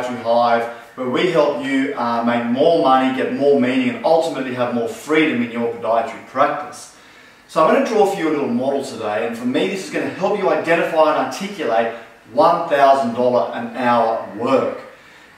Podiatry Hive, where we help you make more money, get more meaning, and ultimately have more freedom in your podiatry practice. So I'm going to draw for you a little model today, and for me this is going to help you identify and articulate $1,000 an hour work.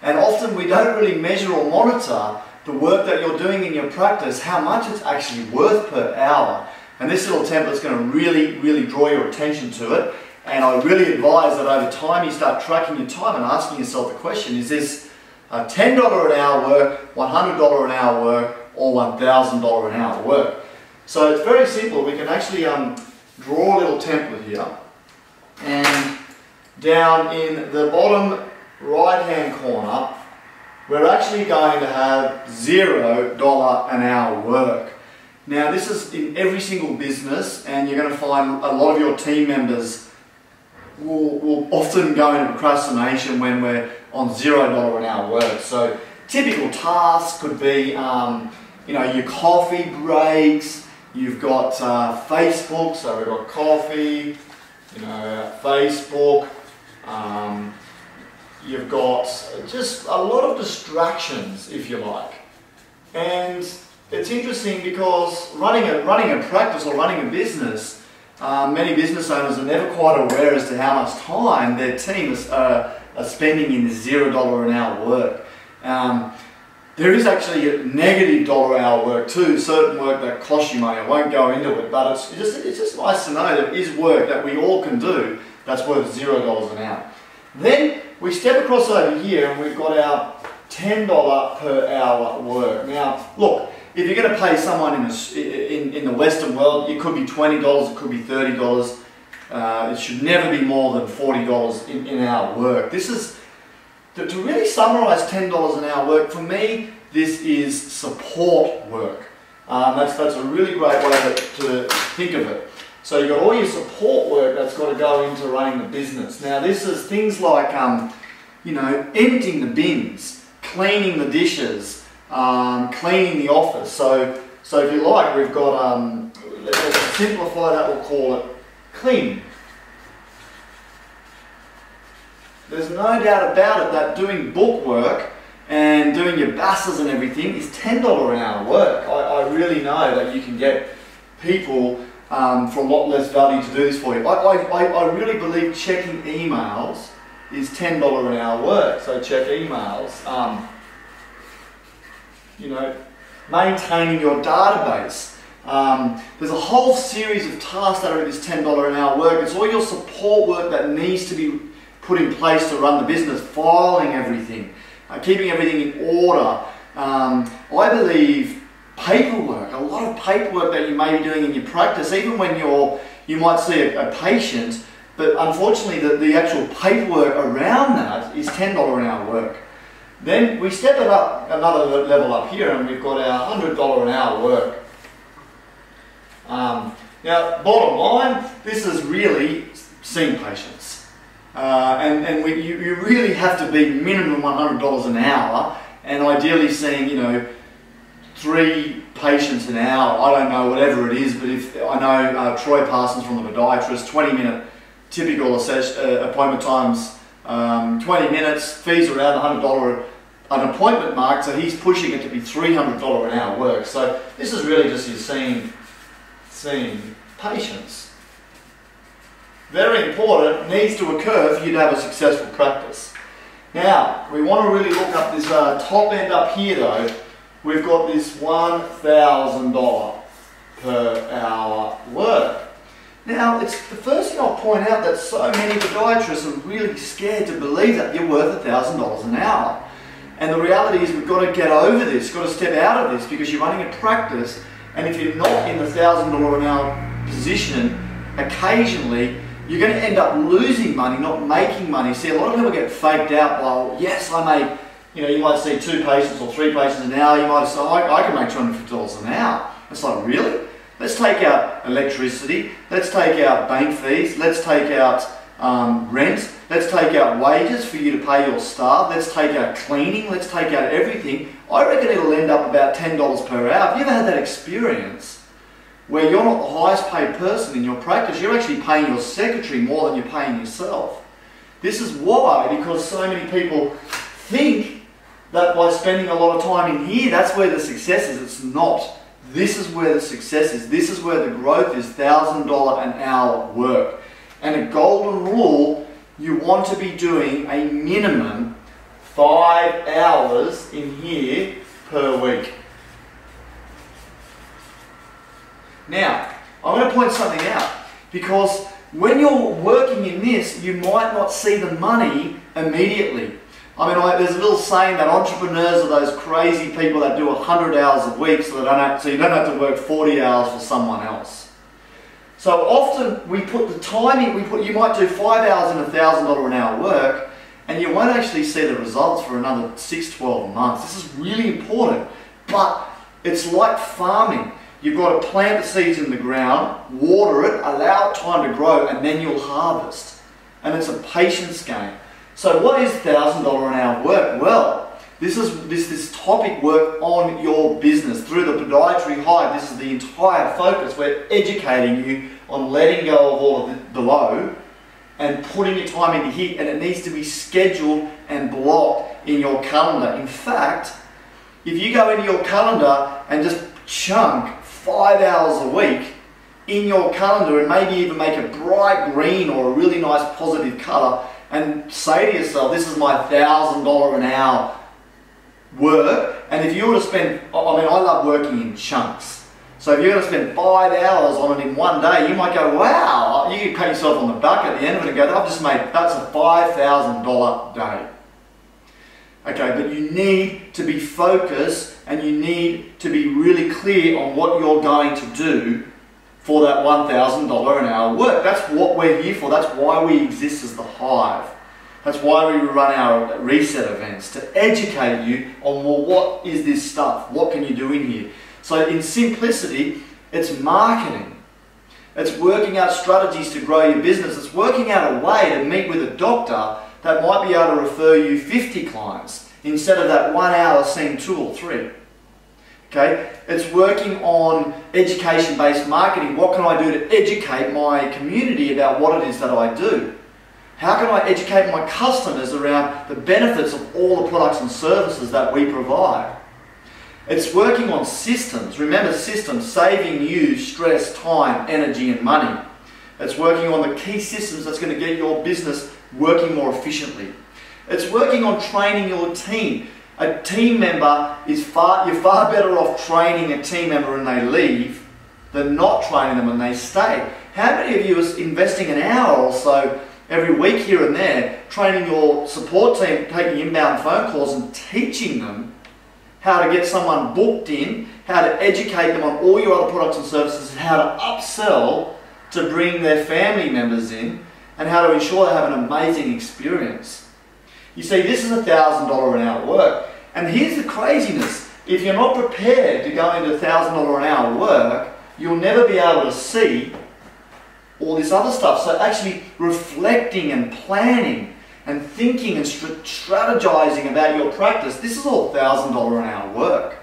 And often we don't really measure or monitor the work that you're doing in your practice, how much it's actually worth per hour. And this little template is going to really draw your attention to it. And I really advise that over time you start tracking your time and asking yourself the question, is this $10 an hour work, $100 an hour work, or $1,000 an hour work? So it's very simple. We can actually draw a little template here. And down in the bottom right hand corner, we're actually going to have $0 an hour work. Now this is in every single business, and you're going to find a lot of your team members will often go into procrastination when we're on $0 an hour work. So typical tasks could be your coffee breaks. You've got Facebook, so we've got coffee, Facebook. You've got just a lot of distractions, if you like. And it's interesting because running a practice or running a business, many business owners are never quite aware as to how much time their team are spending in this $0 an hour work. There is actually a negative dollar hour work too, certain work that costs you money. I won't go into it, but it's just nice to know there is work that we all can do that's worth $0 an hour. Then we step across over here and we've got our $10 per hour work. Now look, if you're going to pay someone in the Western world, it could be $20, it could be $30. It should never be more than $40 in our work. This is, to really summarise $10 an hour work, for me, this is support work. That's a really great way to think of it. So you've got all your support work that's got to go into running the business. Now this is things like, emptying the bins, cleaning the dishes, cleaning the office. So if you like, we've got, let's simplify that, we'll call it cleaning. There's no doubt about it that doing book work and doing your basses and everything is $10 an hour work. I really know that you can get people for a lot less value to do this for you. I really believe checking emails is $10 an hour work. So check emails. Maintaining your database. There's a whole series of tasks that are in this $10 an hour work. It's all your support work that needs to be put in place to run the business, filing everything, keeping everything in order. I believe paperwork, a lot of paperwork that you may be doing in your practice, even when you might see a patient, but unfortunately the actual paperwork around that is $10 an hour work. Then we step it up another level up here and we've got our $100 an hour work. Now bottom line, this is really seeing patients. You really have to be minimum $100 an hour, and ideally seeing 3 patients an hour. I don't know, whatever it is, but if I know Troy Parsons from the podiatrist, 20-minute typical appointment times, 20 minutes, fees around $100 an appointment mark, so he's pushing it to be $300 an hour work. So this is really just you seeing patients. Very important, needs to occur for you to have a successful practice. Now, we want to really look up this top end up here though. We've got this $1,000 per hour work. Now, it's the first thing I'll point out that so many podiatrists are really scared to believe that you're worth $1,000 an hour. And the reality is we've got to get over this, got to step out of this, because you're running a practice, and if you're not in the $1,000 an hour position, occasionally you're going to end up losing money, not making money. See, a lot of people get faked out by, yes, I make, you might see 2 patients or 3 patients an hour, you might say, I can make $250 an hour. It's like, really? Let's take out electricity, let's take out bank fees, let's take out rent, let's take out wages for you to pay your staff, let's take out cleaning, let's take out everything. I reckon it'll end up about $10 per hour. Have you ever had that experience where you're not the highest paid person in your practice, you're actually paying your secretary more than you're paying yourself? This is why, because so many people think that by spending a lot of time in here, that's where the success is. It's not. This is where the success is. This is where the growth is. $1,000 an hour work. And a golden rule, you want to be doing a minimum 5 hours in here per week. Now, I'm going to point something out, because when you're working in this, you might not see the money immediately. I mean, there's a little saying that entrepreneurs are those crazy people that do 100 hours a week so you don't have to work 40 hours for someone else. So often we put the time in, you might do 5 hours in $1,000 an hour work, and you won't actually see the results for another 6-12 months. This is really important, but it's like farming. You've got to plant the seeds in the ground, water it, allow it time to grow, and then you'll harvest. And it's a patience game. So what is $1,000 an hour work? Well, this topic work on your business. Through the Podiatry Hive, this is the entire focus. We're educating you on letting go of all of the below and putting your time into here, and it needs to be scheduled and blocked in your calendar. In fact, if you go into your calendar and just chunk 5 hours a week in your calendar, and maybe even make a bright green or a really nice positive colour, and say to yourself, this is my $1,000 an hour work. And if you were to spend, I mean, I love working in chunks. So if you're going to spend 5 hours on it in one day, you might go, wow, you can pat yourself on the back at the end of it and go, I've just made, that's a $5,000 day. Okay, but you need to be focused, and you need to be really clear on what you're going to do for that $1,000 an hour work. That's what we're here for. That's why we exist as the Hive. That's why we run our reset events, to educate you on, well, what is this stuff? What can you do in here? So in simplicity, it's marketing. It's working out strategies to grow your business. It's working out a way to meet with a doctor that might be able to refer you 50 clients instead of that 1 hour seeing 2 or 3. Okay? It's working on education-based marketing. What can I do to educate my community about what it is that I do? How can I educate my customers around the benefits of all the products and services that we provide? It's working on systems. Remember, systems, saving you stress, time, energy and money. It's working on the key systems that's going to get your business working more efficiently. It's working on training your team. A team member is you're far better off training a team member when they leave than not training them when they stay. How many of you are investing an hour or so every week here and there, training your support team, taking inbound phone calls and teaching them how to get someone booked in, how to educate them on all your other products and services, how to upsell to bring their family members in, and how to ensure they have an amazing experience? You see, this is $1,000 an hour work. And here's the craziness. If you're not prepared to go into $1,000 an hour work, you'll never be able to see all this other stuff. So actually reflecting and planning and thinking and strategizing about your practice, this is all $1,000 an hour work.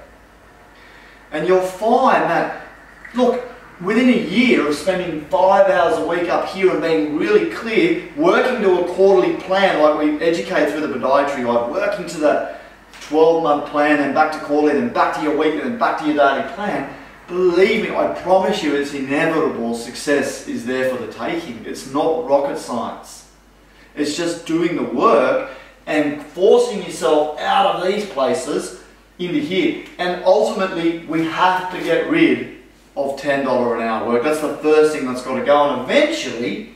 And you'll find that, look, within a year of spending 5 hours a week up here and being really clear, working to a quarterly plan like we educate through the Podiatry Hive, working to that 12-month plan and back to quarterly and back to your weekly and back to your daily plan, believe me, I promise you it's inevitable. Success is there for the taking. It's not rocket science. It's just doing the work and forcing yourself out of these places into here. And ultimately, we have to get rid of $10 an hour work. That's the first thing that's got to go. And eventually,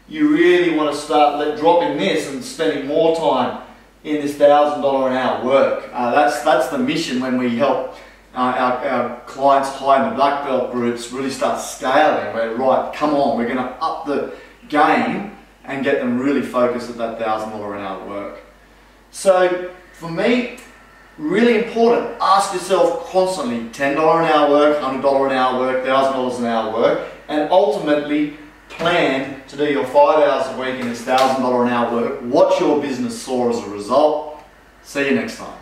you really want to start dropping this and spending more time in this $1,000 an hour work. That's the mission when we help our clients high in the black belt groups really start scaling. We're right, come on, we're going to up the game and get them really focused at that $1,000 an hour work. So for me, really important, ask yourself constantly, $10 an hour work, $100 an hour work, $1,000 an hour work, and ultimately plan to do your 5 hours a week in this $1,000 an hour work. Watch your business soar as a result. See you next time.